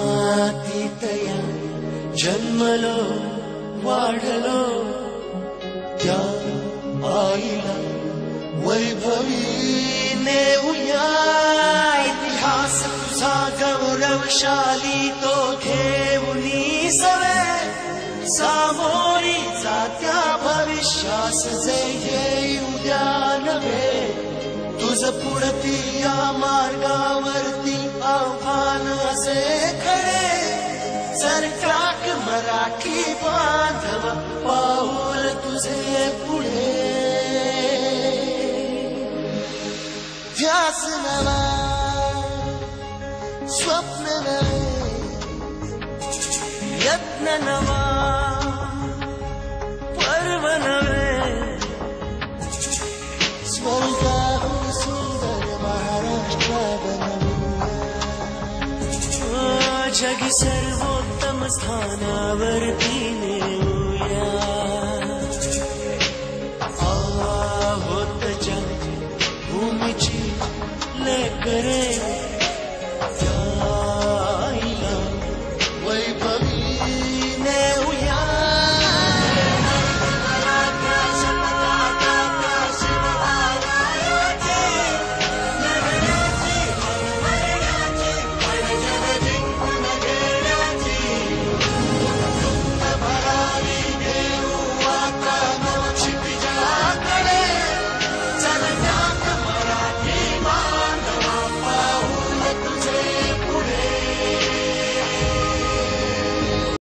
मातीतया जन्मलो वाढलो त्या आईला वैभवी नेऊया इतिहास तुझा गौरवशाली तो घेऊनी सवे सामोरी जात्या भविष्यास जे येऊ द्या नव्हे तुझ पुढती या मार्गावरती आव्हान असे खरे सरकाक मराठी बांधव पाऊल तुझे पुढे ध्यास नवा स्वप्न नवे यत्न नवा पर्व नवे स्वर्गाहून सुंदर महाराष्ट्र बनवूया जगी सर्वोत्तम स्थानावरती नेऊया आहोत जग भूमीची लेकरे